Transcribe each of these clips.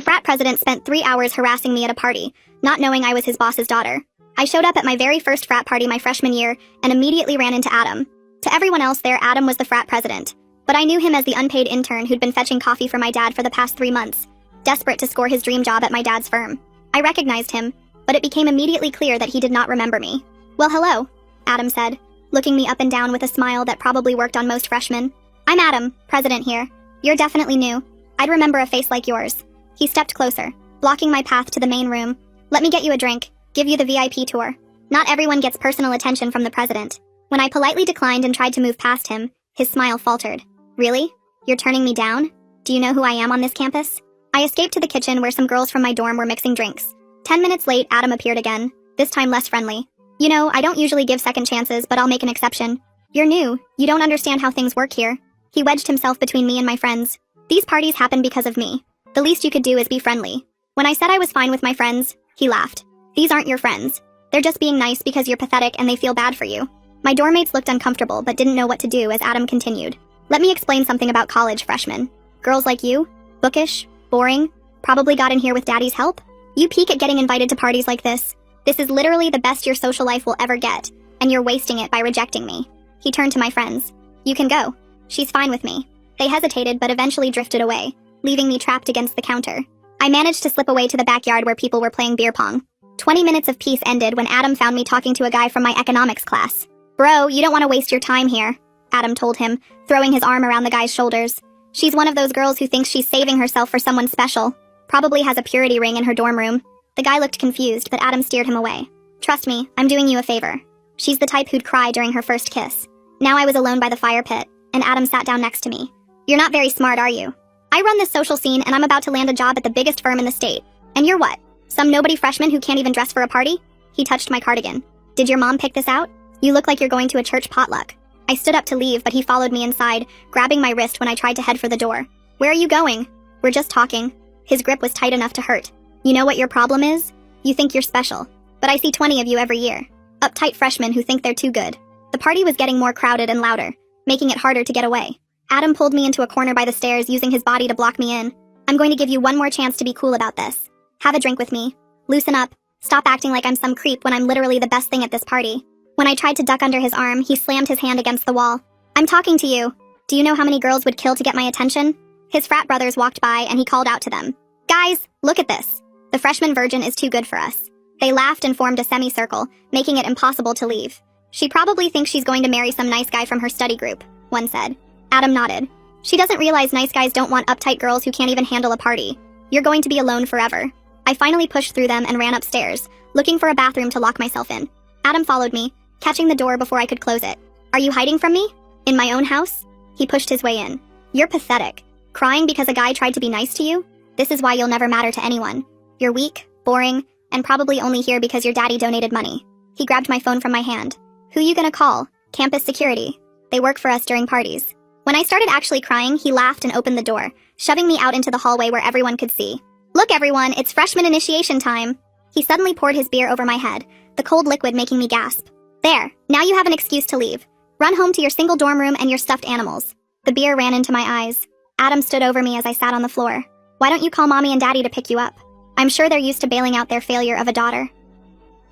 frat president spent 3 hours harassing me at a party, not knowing I was his boss's daughter. I showed up at my very first frat party my freshman year and immediately ran into Adam. To everyone else there, Adam was the frat president. But I knew him as the unpaid intern who'd been fetching coffee for my dad for the past 3 months, desperate to score his dream job at my dad's firm. I recognized him, but it became immediately clear that he did not remember me. "Well, hello," Adam said, looking me up and down with a smile that probably worked on most freshmen. "I'm Adam, president here. You're definitely new. I'd remember a face like yours." He stepped closer, blocking my path to the main room. "Let me get you a drink, give you the VIP tour." Not everyone gets personal attention from the president. When I politely declined and tried to move past him, his smile faltered. "Really? You're turning me down? Do you know who I am on this campus?" I escaped to the kitchen where some girls from my dorm were mixing drinks. 10 minutes late, Adam appeared again, this time less friendly. "You know, I don't usually give second chances, but I'll make an exception. You're new, you don't understand how things work here." He wedged himself between me and my friends. "These parties happen because of me. The least you could do is be friendly." When I said I was fine with my friends, he laughed. "These aren't your friends. They're just being nice because you're pathetic and they feel bad for you." My dorm mates looked uncomfortable but didn't know what to do as Adam continued. "Let me explain something about college freshmen. Girls like you, bookish, boring, probably got in here with daddy's help. You peak at getting invited to parties like this. This is literally the best your social life will ever get, and you're wasting it by rejecting me." He turned to my friends. "You can go. She's fine with me." They hesitated but eventually drifted away, leaving me trapped against the counter. I managed to slip away to the backyard where people were playing beer pong. 20 minutes of peace ended when Adam found me talking to a guy from my economics class. "Bro, you don't want to waste your time here," Adam told him, throwing his arm around the guy's shoulders. "She's one of those girls who thinks she's saving herself for someone special. Probably has a purity ring in her dorm room." The guy looked confused, but Adam steered him away. "Trust me, I'm doing you a favor. She's the type who'd cry during her first kiss." Now I was alone by the fire pit, and Adam sat down next to me. "You're not very smart, are you? I run this social scene and I'm about to land a job at the biggest firm in the state. And you're what? Some nobody freshman who can't even dress for a party?" He touched my cardigan. "Did your mom pick this out? You look like you're going to a church potluck." I stood up to leave, but he followed me inside, grabbing my wrist when I tried to head for the door. "Where are you going?" "We're just talking." His grip was tight enough to hurt. "You know what your problem is? You think you're special. But I see 20 of you every year. Uptight freshmen who think they're too good." The party was getting more crowded and louder, making it harder to get away. Adam pulled me into a corner by the stairs, using his body to block me in. "I'm going to give you one more chance to be cool about this. Have a drink with me. Loosen up. Stop acting like I'm some creep when I'm literally the best thing at this party." When I tried to duck under his arm, he slammed his hand against the wall. "I'm talking to you. Do you know how many girls would kill to get my attention?" His frat brothers walked by and he called out to them. "Guys, look at this. The freshman virgin is too good for us." They laughed and formed a semicircle, making it impossible to leave. "She probably thinks she's going to marry some nice guy from her study group," one said. Adam nodded. "She doesn't realize nice guys don't want uptight girls who can't even handle a party. You're going to be alone forever." I finally pushed through them and ran upstairs, looking for a bathroom to lock myself in. Adam followed me, catching the door before I could close it. "Are you hiding from me? In my own house?" He pushed his way in. "You're pathetic. Crying because a guy tried to be nice to you? This is why you'll never matter to anyone. You're weak, boring, and probably only here because your daddy donated money." He grabbed my phone from my hand. "Who you gonna call? Campus security. They work for us during parties." When I started actually crying, he laughed and opened the door, shoving me out into the hallway where everyone could see. "Look everyone, it's freshman initiation time." He suddenly poured his beer over my head, the cold liquid making me gasp. "There, now you have an excuse to leave. Run home to your single dorm room and your stuffed animals." The beer ran into my eyes. Adam stood over me as I sat on the floor. "Why don't you call mommy and daddy to pick you up? I'm sure they're used to bailing out their failure of a daughter."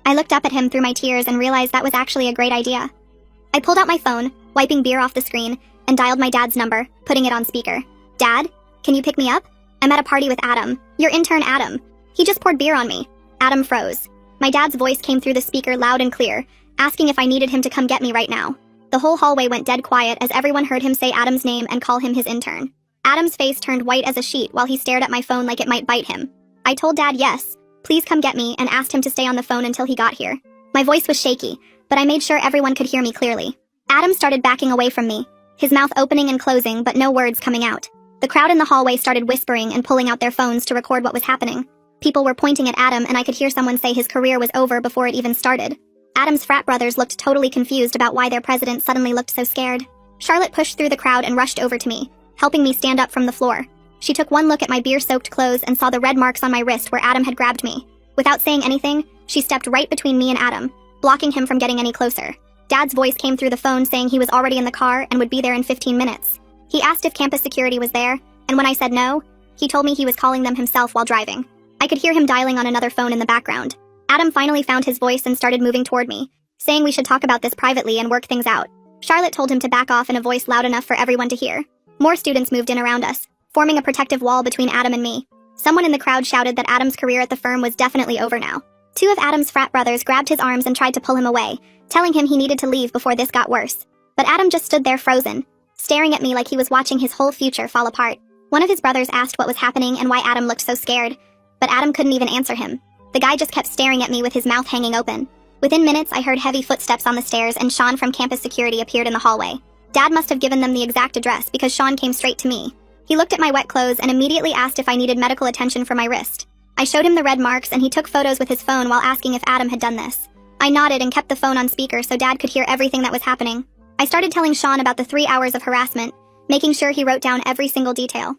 I looked up at him through my tears and realized that was actually a great idea. I pulled out my phone, wiping beer off the screen, and dialed my dad's number, putting it on speaker. "Dad, can you pick me up? I'm at a party with Adam, your intern Adam. He just poured beer on me." Adam froze. My dad's voice came through the speaker loud and clear, asking if I needed him to come get me right now. The whole hallway went dead quiet as everyone heard him say Adam's name and call him his intern. Adam's face turned white as a sheet while he stared at my phone like it might bite him. I told Dad yes, please come get me, and asked him to stay on the phone until he got here. My voice was shaky, but I made sure everyone could hear me clearly. Adam started backing away from me, his mouth opening and closing but no words coming out. The crowd in the hallway started whispering and pulling out their phones to record what was happening. People were pointing at Adam and I could hear someone say his career was over before it even started. Adam's frat brothers looked totally confused about why their president suddenly looked so scared. Charlotte pushed through the crowd and rushed over to me, helping me stand up from the floor. She took one look at my beer-soaked clothes and saw the red marks on my wrist where Adam had grabbed me. Without saying anything, she stepped right between me and Adam, blocking him from getting any closer. Dad's voice came through the phone saying he was already in the car and would be there in 15 minutes. He asked if campus security was there, and when I said no, He told me he was calling them himself while driving. I could hear him dialing on another phone in the background. Adam finally found his voice and started moving toward me, saying we should talk about this privately and work things out. Charlotte told him to back off in a voice loud enough for everyone to hear. More students moved in around us, forming a protective wall between Adam and me. Someone in the crowd shouted that Adam's career at the firm was definitely over now. Two of Adam's frat brothers grabbed his arms and tried to pull him away, telling him he needed to leave before this got worse. But Adam just stood there frozen, staring at me like he was watching his whole future fall apart. One of his brothers asked what was happening and why Adam looked so scared, but Adam couldn't even answer him. The guy just kept staring at me with his mouth hanging open. Within minutes, I heard heavy footsteps on the stairs and Sean from campus security appeared in the hallway. Dad must have given them the exact address because Sean came straight to me. He looked at my wet clothes and immediately asked if I needed medical attention for my wrist. I showed him the red marks and he took photos with his phone while asking if Adam had done this. I nodded and kept the phone on speaker so Dad could hear everything that was happening. I started telling Sean about the 3 hours of harassment, making sure he wrote down every single detail.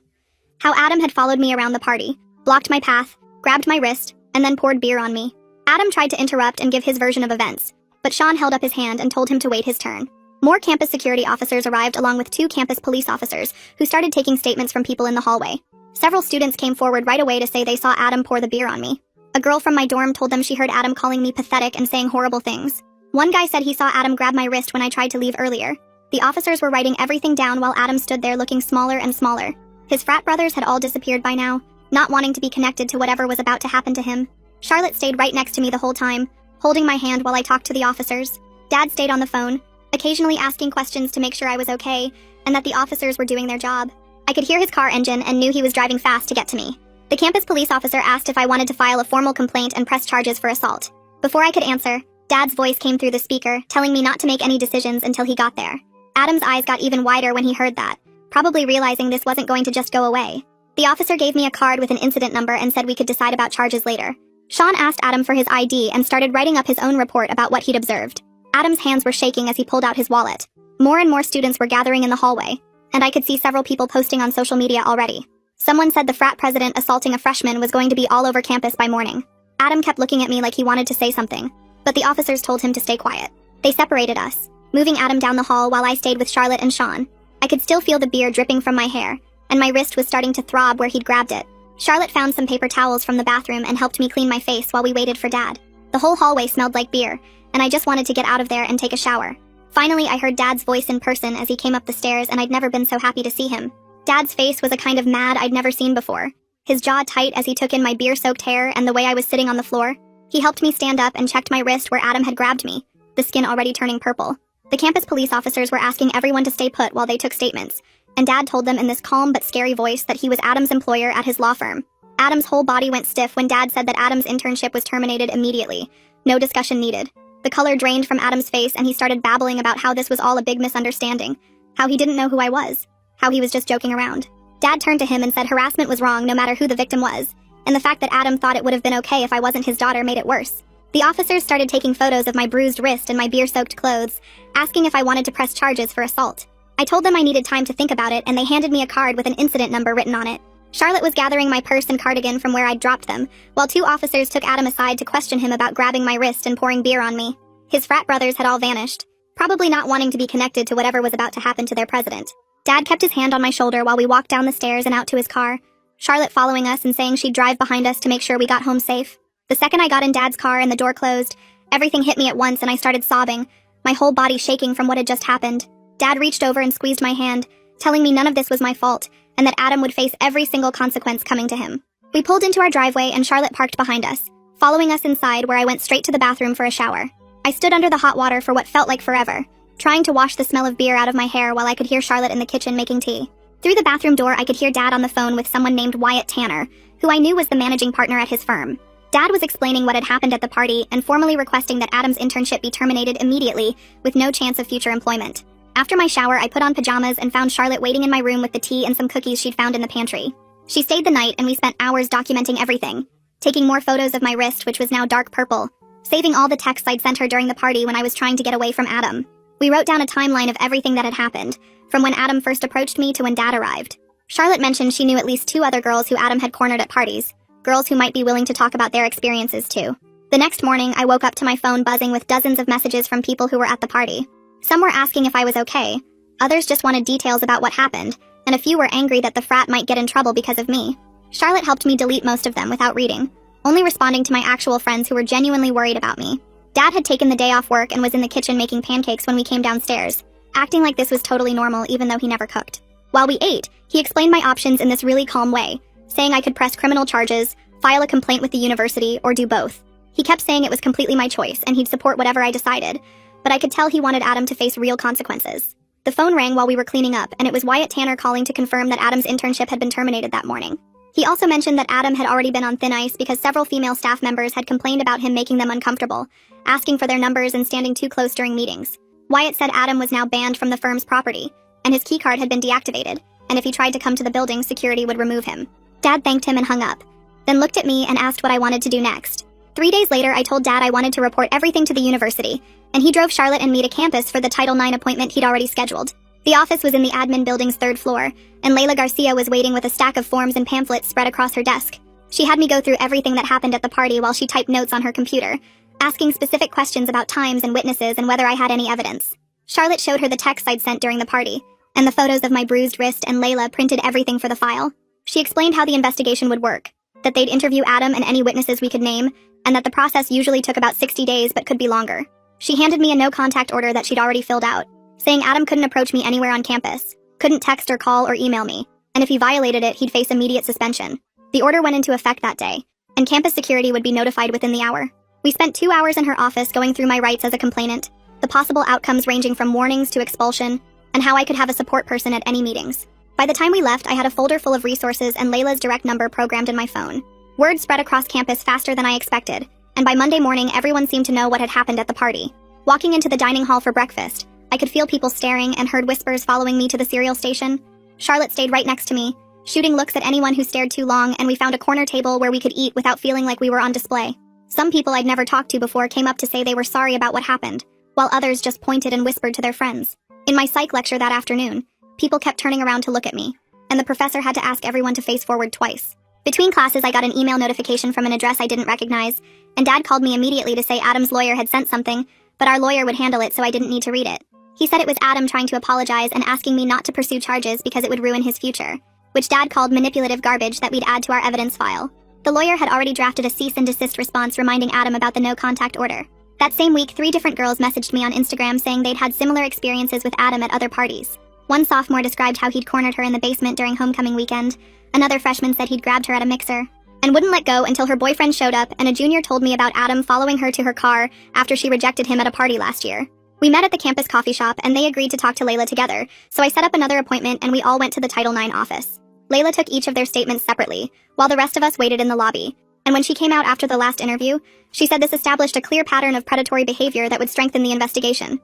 How Adam had followed me around the party, blocked my path, grabbed my wrist, and then poured beer on me. Adam tried to interrupt and give his version of events, but Sean held up his hand and told him to wait his turn. More campus security officers arrived along with 2 campus police officers, who started taking statements from people in the hallway. Several students came forward right away to say they saw Adam pour the beer on me. A girl from my dorm told them she heard Adam calling me pathetic and saying horrible things. One guy said he saw Adam grab my wrist when I tried to leave earlier. The officers were writing everything down while Adam stood there looking smaller and smaller. His frat brothers had all disappeared by now, not wanting to be connected to whatever was about to happen to him. Charlotte stayed right next to me the whole time, holding my hand while I talked to the officers. Dad stayed on the phone, occasionally asking questions to make sure I was okay, and that the officers were doing their job. I could hear his car engine and knew he was driving fast to get to me. The campus police officer asked if I wanted to file a formal complaint and press charges for assault. Before I could answer, Dad's voice came through the speaker, telling me not to make any decisions until he got there. Adam's eyes got even wider when he heard that, probably realizing this wasn't going to just go away. The officer gave me a card with an incident number and said we could decide about charges later. Sean asked Adam for his ID and started writing up his own report about what he'd observed. Adam's hands were shaking as he pulled out his wallet. More and more students were gathering in the hallway, and I could see several people posting on social media already. Someone said the frat president assaulting a freshman was going to be all over campus by morning. Adam kept looking at me like he wanted to say something, but the officers told him to stay quiet. They separated us, moving Adam down the hall while I stayed with Charlotte and Sean. I could still feel the beer dripping from my hair, and my wrist was starting to throb where he'd grabbed it. Charlotte found some paper towels from the bathroom and helped me clean my face while we waited for Dad. The whole hallway smelled like beer, and I just wanted to get out of there and take a shower. Finally, I heard Dad's voice in person as he came up the stairs, and I'd never been so happy to see him. Dad's face was a kind of mad I'd never seen before, his jaw tight as he took in my beer-soaked hair and the way I was sitting on the floor. He helped me stand up and checked my wrist where Adam had grabbed me, the skin already turning purple. The campus police officers were asking everyone to stay put while they took statements, and Dad told them in this calm but scary voice that he was Adam's employer at his law firm. Adam's whole body went stiff when Dad said that Adam's internship was terminated immediately. No discussion needed. The color drained from Adam's face and he started babbling about how this was all a big misunderstanding, how he didn't know who I was, how he was just joking around. Dad turned to him and said harassment was wrong no matter who the victim was, and the fact that Adam thought it would have been okay if I wasn't his daughter made it worse. The officers started taking photos of my bruised wrist and my beer-soaked clothes, asking if I wanted to press charges for assault. I told them I needed time to think about it, and they handed me a card with an incident number written on it. Charlotte was gathering my purse and cardigan from where I'd dropped them, while 2 officers took Adam aside to question him about grabbing my wrist and pouring beer on me. His frat brothers had all vanished, probably not wanting to be connected to whatever was about to happen to their president. Dad kept his hand on my shoulder while we walked down the stairs and out to his car, Charlotte following us and saying she'd drive behind us to make sure we got home safe. The second I got in Dad's car and the door closed, everything hit me at once and I started sobbing, my whole body shaking from what had just happened. Dad reached over and squeezed my hand, telling me none of this was my fault, and that Adam would face every single consequence coming to him. We pulled into our driveway and Charlotte parked behind us, following us inside where I went straight to the bathroom for a shower. I stood under the hot water for what felt like forever, trying to wash the smell of beer out of my hair while I could hear Charlotte in the kitchen making tea. Through the bathroom door, I could hear Dad on the phone with someone named Wyatt Tanner, who I knew was the managing partner at his firm. Dad was explaining what had happened at the party and formally requesting that Adam's internship be terminated immediately with no chance of future employment. After my shower, I put on pajamas and found Charlotte waiting in my room with the tea and some cookies she'd found in the pantry. She stayed the night and we spent hours documenting everything, taking more photos of my wrist, which was now dark purple, saving all the texts I'd sent her during the party when I was trying to get away from Adam. We wrote down a timeline of everything that had happened, from when Adam first approached me to when Dad arrived. Charlotte mentioned she knew at least 2 other girls who Adam had cornered at parties, girls who might be willing to talk about their experiences too. The next morning, I woke up to my phone buzzing with dozens of messages from people who were at the party. Some were asking if I was okay, others just wanted details about what happened, and a few were angry that the frat might get in trouble because of me. Charlotte helped me delete most of them without reading, only responding to my actual friends who were genuinely worried about me. Dad had taken the day off work and was in the kitchen making pancakes when we came downstairs, acting like this was totally normal even though he never cooked. While we ate, he explained my options in this really calm way, saying I could press criminal charges, file a complaint with the university, or do both. He kept saying it was completely my choice and he'd support whatever I decided, but I could tell he wanted Adam to face real consequences. The phone rang while we were cleaning up, and it was Wyatt Tanner calling to confirm that Adam's internship had been terminated that morning. He also mentioned that Adam had already been on thin ice because several female staff members had complained about him making them uncomfortable, asking for their numbers and standing too close during meetings. Wyatt said Adam was now banned from the firm's property, and his keycard had been deactivated, and if he tried to come to the building, security would remove him. Dad thanked him and hung up, then looked at me and asked what I wanted to do next. 3 days later, I told Dad I wanted to report everything to the university, and he drove Charlotte and me to campus for the Title IX appointment he'd already scheduled. The office was in the admin building's 3rd floor, and Layla Garcia was waiting with a stack of forms and pamphlets spread across her desk. She had me go through everything that happened at the party while she typed notes on her computer, asking specific questions about times and witnesses and whether I had any evidence. Charlotte showed her the texts I'd sent during the party, and the photos of my bruised wrist, and Layla printed everything for the file. She explained how the investigation would work, that they'd interview Adam and any witnesses we could name, and that the process usually took about 60 days but could be longer. She handed me a no-contact order that she'd already filled out, saying Adam couldn't approach me anywhere on campus, couldn't text or call or email me, and if he violated it, he'd face immediate suspension. The order went into effect that day, and campus security would be notified within the hour. We spent 2 hours in her office going through my rights as a complainant, the possible outcomes ranging from warnings to expulsion, and how I could have a support person at any meetings. By the time we left, I had a folder full of resources and Layla's direct number programmed in my phone. Word spread across campus faster than I expected, and by Monday morning, everyone seemed to know what had happened at the party. Walking into the dining hall for breakfast, I could feel people staring and heard whispers following me to the cereal station. Charlotte stayed right next to me, shooting looks at anyone who stared too long, and we found a corner table where we could eat without feeling like we were on display. Some people I'd never talked to before came up to say they were sorry about what happened, while others just pointed and whispered to their friends. In my psych lecture that afternoon, people kept turning around to look at me, and the professor had to ask everyone to face forward twice. Between classes, I got an email notification from an address I didn't recognize, and Dad called me immediately to say Adam's lawyer had sent something, but our lawyer would handle it so I didn't need to read it. He said it was Adam trying to apologize and asking me not to pursue charges because it would ruin his future, which Dad called manipulative garbage that we'd add to our evidence file. The lawyer had already drafted a cease and desist response reminding Adam about the no-contact order. That same week, 3 different girls messaged me on Instagram saying they'd had similar experiences with Adam at other parties. One sophomore described how he'd cornered her in the basement during homecoming weekend, another freshman said he'd grabbed her at a mixer, and wouldn't let go until her boyfriend showed up, and a junior told me about Adam following her to her car after she rejected him at a party last year. We met at the campus coffee shop, and they agreed to talk to Layla together, so I set up another appointment and we all went to the Title IX office. Layla took each of their statements separately, while the rest of us waited in the lobby, and when she came out after the last interview, she said this established a clear pattern of predatory behavior that would strengthen the investigation.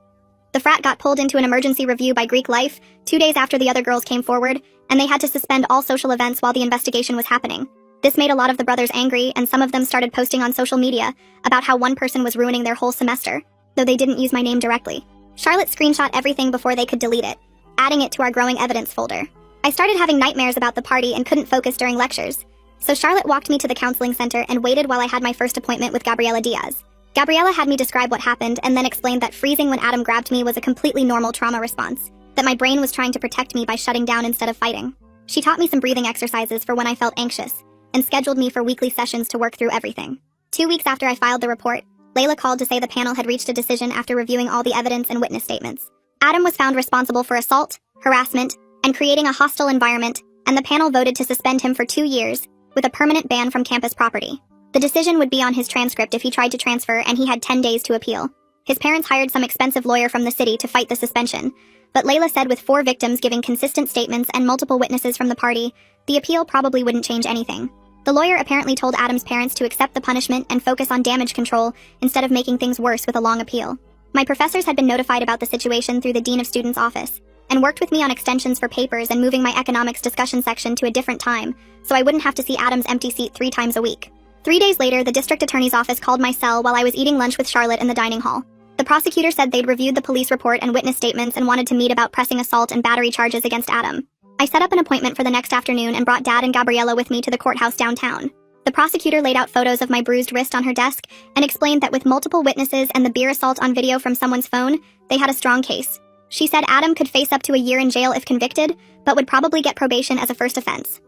The frat got pulled into an emergency review by Greek Life 2 days after the other girls came forward, and they had to suspend all social events while the investigation was happening. This made a lot of the brothers angry, and some of them started posting on social media about how one person was ruining their whole semester, though they didn't use my name directly. Charlotte screenshot everything before they could delete it, adding it to our growing evidence folder. I started having nightmares about the party and couldn't focus during lectures, so Charlotte walked me to the counseling center and waited while I had my first appointment with Gabriela Diaz. Gabriela had me describe what happened and then explained that freezing when Adam grabbed me was a completely normal trauma response, that my brain was trying to protect me by shutting down instead of fighting. She taught me some breathing exercises for when I felt anxious, and scheduled me for weekly sessions to work through everything. 2 weeks after I filed the report, Layla called to say the panel had reached a decision after reviewing all the evidence and witness statements. Adam was found responsible for assault, harassment, and creating a hostile environment, and the panel voted to suspend him for 2 years, with a permanent ban from campus property. The decision would be on his transcript if he tried to transfer, and he had 10 days to appeal. His parents hired some expensive lawyer from the city to fight the suspension, but Layla said with 4 victims giving consistent statements and multiple witnesses from the party, the appeal probably wouldn't change anything. The lawyer apparently told Adam's parents to accept the punishment and focus on damage control instead of making things worse with a long appeal. My professors had been notified about the situation through the Dean of Students' office, and worked with me on extensions for papers and moving my economics discussion section to a different time, so I wouldn't have to see Adam's empty seat 3 times a week. 3 days later, the district attorney's office called my cell while I was eating lunch with Charlotte in the dining hall. The prosecutor said they'd reviewed the police report and witness statements and wanted to meet about pressing assault and battery charges against Adam. I set up an appointment for the next afternoon and brought Dad and Gabriela with me to the courthouse downtown. The prosecutor laid out photos of my bruised wrist on her desk and explained that with multiple witnesses and the beer assault on video from someone's phone, they had a strong case. She said Adam could face up to a year in jail if convicted, but would probably get probation as a first offense.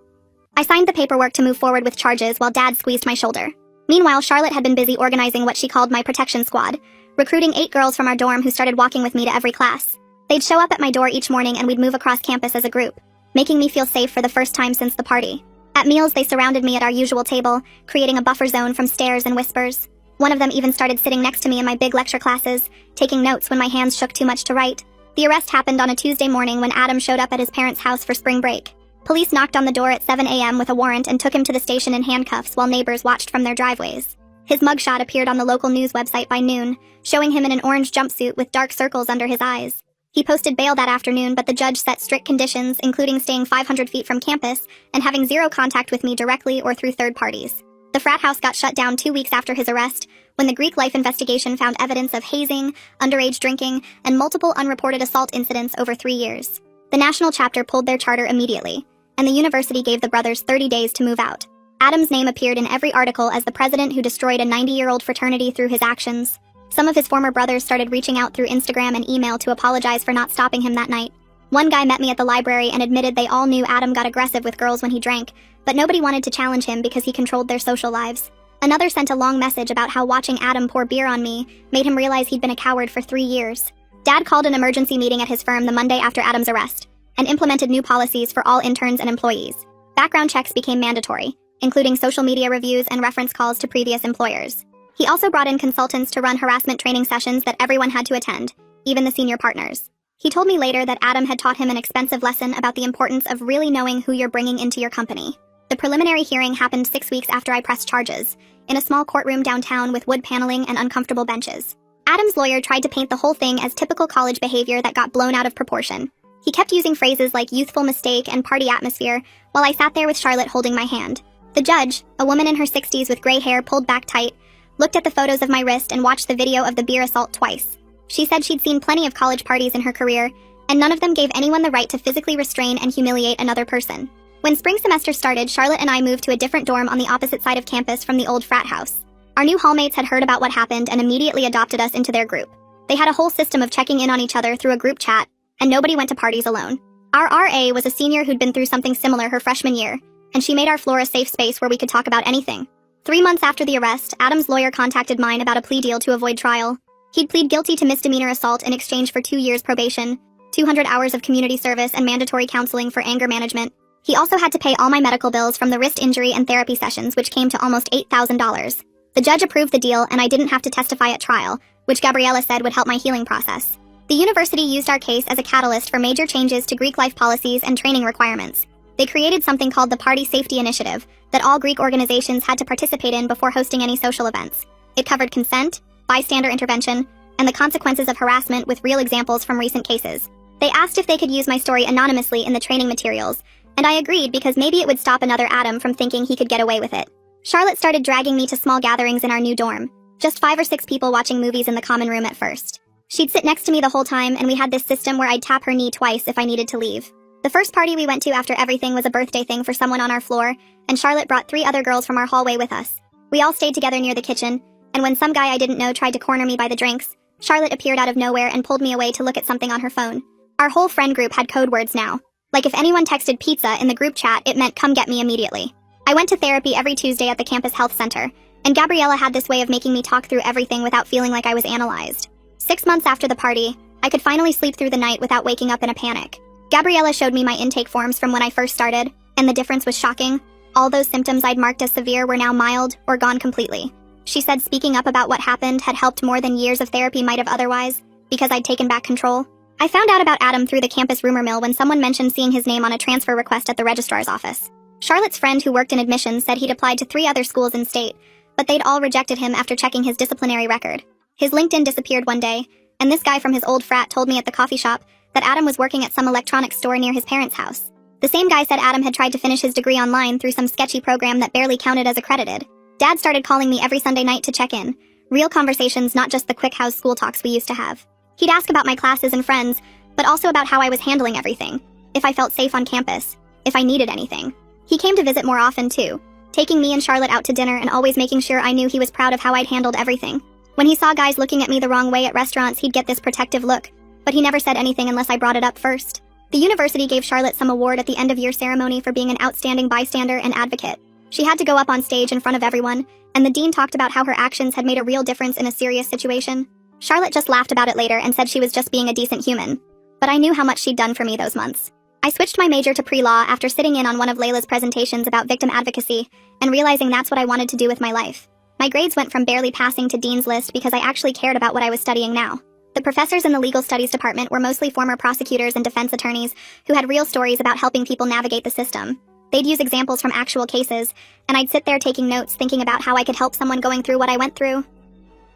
I signed the paperwork to move forward with charges while Dad squeezed my shoulder. Meanwhile, Charlotte had been busy organizing what she called my protection squad, recruiting 8 girls from our dorm who started walking with me to every class. They'd show up at my door each morning and we'd move across campus as a group, making me feel safe for the first time since the party. At meals, they surrounded me at our usual table, creating a buffer zone from stares and whispers. One of them even started sitting next to me in my big lecture classes, taking notes when my hands shook too much to write. The arrest happened on a Tuesday morning when Adam showed up at his parents' house for spring break. Police knocked on the door at 7 a.m. with a warrant and took him to the station in handcuffs while neighbors watched from their driveways. His mugshot appeared on the local news website by noon, showing him in an orange jumpsuit with dark circles under his eyes. He posted bail that afternoon, but the judge set strict conditions, including staying 500 feet from campus and having zero contact with me directly or through third parties. The frat house got shut down 2 weeks after his arrest, when the Greek life investigation found evidence of hazing, underage drinking, and multiple unreported assault incidents over 3 years. The national chapter pulled their charter immediately, and the university gave the brothers 30 days to move out. Adam's name appeared in every article as the president who destroyed a 90-year-old fraternity through his actions. Some of his former brothers started reaching out through Instagram and email to apologize for not stopping him that night. One guy met me at the library and admitted they all knew Adam got aggressive with girls when he drank, but nobody wanted to challenge him because he controlled their social lives. Another sent a long message about how watching Adam pour beer on me made him realize he'd been a coward for 3 years. Dad called an emergency meeting at his firm the Monday after Adam's arrest and implemented new policies for all interns and employees. Background checks became mandatory, including social media reviews and reference calls to previous employers. He also brought in consultants to run harassment training sessions that everyone had to attend, even the senior partners. He told me later that Adam had taught him an expensive lesson about the importance of really knowing who you're bringing into your company. The preliminary hearing happened 6 weeks after I pressed charges, in a small courtroom downtown with wood paneling and uncomfortable benches. Adam's lawyer tried to paint the whole thing as typical college behavior that got blown out of proportion. He kept using phrases like youthful mistake and party atmosphere while I sat there with Charlotte holding my hand. The judge, a woman in her 60s with gray hair pulled back tight, looked at the photos of my wrist and watched the video of the beer assault twice. She said she'd seen plenty of college parties in her career, and none of them gave anyone the right to physically restrain and humiliate another person. When spring semester started, Charlotte and I moved to a different dorm on the opposite side of campus from the old frat house. Our new hallmates had heard about what happened and immediately adopted us into their group. They had a whole system of checking in on each other through a group chat, and nobody went to parties alone. Our RA was a senior who'd been through something similar her freshman year, and she made our floor a safe space where we could talk about anything. 3 months after the arrest, Adam's lawyer contacted mine about a plea deal to avoid trial. He'd plead guilty to misdemeanor assault in exchange for 2 years probation, 200 hours of community service, and mandatory counseling for anger management. He also had to pay all my medical bills from the wrist injury and therapy sessions, which came to almost $8,000. The judge approved the deal, and I didn't have to testify at trial, which Gabriella said would help my healing process. The university used our case as a catalyst for major changes to Greek life policies and training requirements. They created something called the Party Safety Initiative that all Greek organizations had to participate in before hosting any social events. It covered consent, bystander intervention, and the consequences of harassment with real examples from recent cases. They asked if they could use my story anonymously in the training materials, and I agreed because maybe it would stop another Adam from thinking he could get away with it. Charlotte started dragging me to small gatherings in our new dorm, just 5 or 6 people watching movies in the common room at first. She'd sit next to me the whole time, and we had this system where I'd tap her knee twice if I needed to leave. The first party we went to after everything was a birthday thing for someone on our floor, and Charlotte brought 3 other girls from our hallway with us. We all stayed together near the kitchen, and when some guy I didn't know tried to corner me by the drinks, Charlotte appeared out of nowhere and pulled me away to look at something on her phone. Our whole friend group had code words now. Like if anyone texted pizza in the group chat, it meant come get me immediately. I went to therapy every Tuesday at the campus health center, and Gabriella had this way of making me talk through everything without feeling like I was analyzed. 6 months after the party, I could finally sleep through the night without waking up in a panic. Gabriella showed me my intake forms from when I first started, and the difference was shocking. All those symptoms I'd marked as severe were now mild or gone completely. She said speaking up about what happened had helped more than years of therapy might have otherwise, because I'd taken back control. I found out about Adam through the campus rumor mill when someone mentioned seeing his name on a transfer request at the registrar's office. Charlotte's friend who worked in admissions said he'd applied to 3 other schools in state, but they'd all rejected him after checking his disciplinary record. His LinkedIn disappeared one day, and this guy from his old frat told me at the coffee shop that Adam was working at some electronics store near his parents' house. The same guy said Adam had tried to finish his degree online through some sketchy program that barely counted as accredited. Dad started calling me every Sunday night to check in. Real conversations, not just the quick house school talks we used to have. He'd ask about my classes and friends, but also about how I was handling everything, if I felt safe on campus, if I needed anything. He came to visit more often too, taking me and Charlotte out to dinner and always making sure I knew he was proud of how I'd handled everything. When he saw guys looking at me the wrong way at restaurants, he'd get this protective look, but he never said anything unless I brought it up first. The university gave Charlotte some award at the end-of-year ceremony for being an outstanding bystander and advocate. She had to go up on stage in front of everyone, and the dean talked about how her actions had made a real difference in a serious situation. Charlotte just laughed about it later and said she was just being a decent human. But I knew how much she'd done for me those months. I switched my major to pre-law after sitting in on one of Layla's presentations about victim advocacy and realizing that's what I wanted to do with my life. My grades went from barely passing to dean's list because I actually cared about what I was studying now. The professors in the legal studies department were mostly former prosecutors and defense attorneys who had real stories about helping people navigate the system. They'd use examples from actual cases, and I'd sit there taking notes thinking about how I could help someone going through what I went through.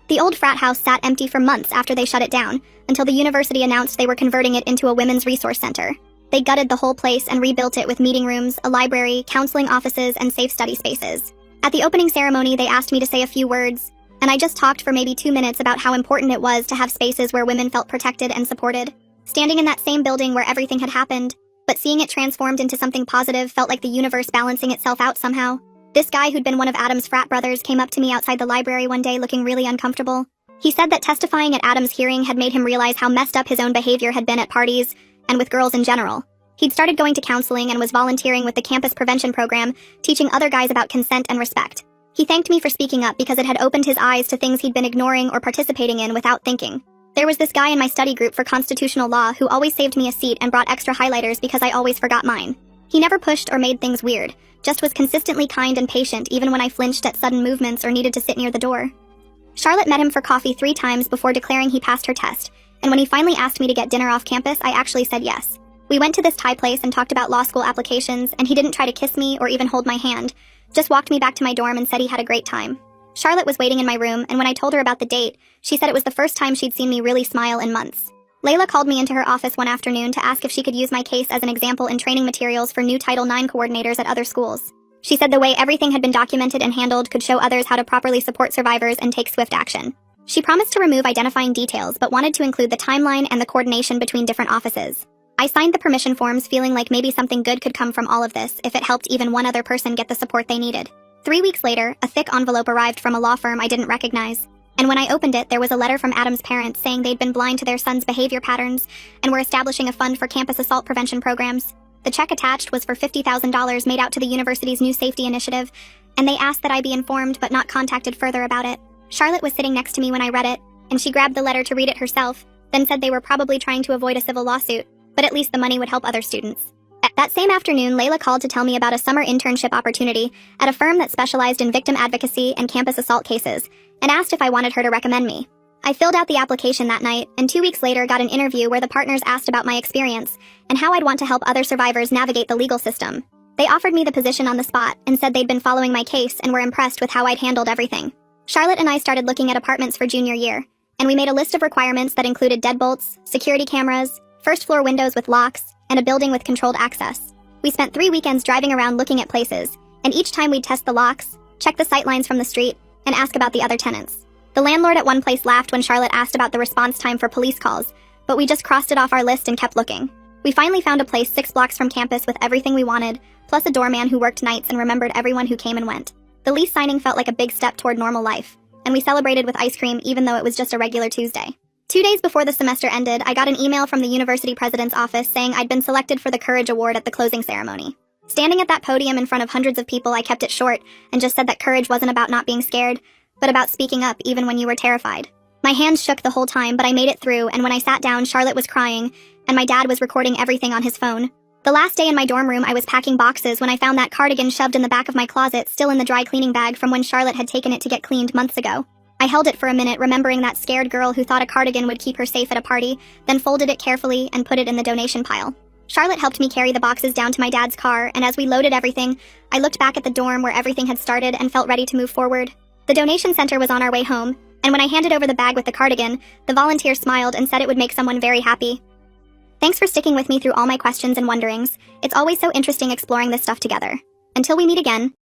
The old frat house sat empty for months after they shut it down, until the university announced they were converting it into a women's resource center. They gutted the whole place and rebuilt it with meeting rooms, a library, counseling offices, and safe study spaces. At the opening ceremony, they asked me to say a few words, and I just talked for maybe 2 minutes about how important it was to have spaces where women felt protected and supported. Standing in that same building where everything had happened, but seeing it transformed into something positive felt like the universe balancing itself out somehow. This guy who'd been one of Adam's frat brothers came up to me outside the library one day looking really uncomfortable. He said that testifying at Adam's hearing had made him realize how messed up his own behavior had been at parties, and with girls in general. He'd started going to counseling and was volunteering with the campus prevention program, teaching other guys about consent and respect. He thanked me for speaking up because it had opened his eyes to things he'd been ignoring or participating in without thinking. There was this guy in my study group for constitutional law who always saved me a seat and brought extra highlighters because I always forgot mine. He never pushed or made things weird, just was consistently kind and patient even when I flinched at sudden movements or needed to sit near the door. Charlotte met him for coffee 3 times before declaring he passed her test, and when he finally asked me to get dinner off campus, I actually said yes. We went to this Thai place and talked about law school applications, and he didn't try to kiss me or even hold my hand, just walked me back to my dorm and said he had a great time. Charlotte was waiting in my room, and when I told her about the date, she said it was the first time she'd seen me really smile in months. Layla called me into her office one afternoon to ask if she could use my case as an example in training materials for new Title IX coordinators at other schools. She said the way everything had been documented and handled could show others how to properly support survivors and take swift action. She promised to remove identifying details, but wanted to include the timeline and the coordination between different offices. I signed the permission forms feeling like maybe something good could come from all of this if it helped even one other person get the support they needed. 3 weeks later, a thick envelope arrived from a law firm I didn't recognize. And when I opened it, there was a letter from Adam's parents saying they'd been blind to their son's behavior patterns and were establishing a fund for campus assault prevention programs. The check attached was for $50,000 made out to the university's new safety initiative, and they asked that I be informed but not contacted further about it. Charlotte was sitting next to me when I read it, and she grabbed the letter to read it herself, then said they were probably trying to avoid a civil lawsuit, but at least the money would help other students. That same afternoon, Layla called to tell me about a summer internship opportunity at a firm that specialized in victim advocacy and campus assault cases, and asked if I wanted her to recommend me. I filled out the application that night, and 2 weeks later got an interview where the partners asked about my experience and how I'd want to help other survivors navigate the legal system. They offered me the position on the spot and said they'd been following my case and were impressed with how I'd handled everything. Charlotte and I started looking at apartments for junior year, and we made a list of requirements that included deadbolts, security cameras, first-floor windows with locks, and a building with controlled access. We spent 3 weekends driving around looking at places, and each time we'd test the locks, check the sightlines from the street, and ask about the other tenants. The landlord at one place laughed when Charlotte asked about the response time for police calls, but we just crossed it off our list and kept looking. We finally found a place 6 blocks from campus with everything we wanted, plus a doorman who worked nights and remembered everyone who came and went. The lease signing felt like a big step toward normal life, and we celebrated with ice cream even though it was just a regular Tuesday. 2 days before the semester ended, I got an email from the university president's office saying I'd been selected for the Courage Award at the closing ceremony. Standing at that podium in front of hundreds of people, I kept it short and just said that courage wasn't about not being scared, but about speaking up even when you were terrified. My hands shook the whole time, but I made it through, and when I sat down, Charlotte was crying, and my dad was recording everything on his phone. The last day in my dorm room, I was packing boxes when I found that cardigan shoved in the back of my closet, still in the dry cleaning bag from when Charlotte had taken it to get cleaned months ago. I held it for a minute, remembering that scared girl who thought a cardigan would keep her safe at a party, then folded it carefully and put it in the donation pile. Charlotte helped me carry the boxes down to my dad's car, and as we loaded everything, I looked back at the dorm where everything had started and felt ready to move forward. The donation center was on our way home, and when I handed over the bag with the cardigan, the volunteer smiled and said it would make someone very happy. Thanks for sticking with me through all my questions and wonderings. It's always so interesting exploring this stuff together. Until we meet again,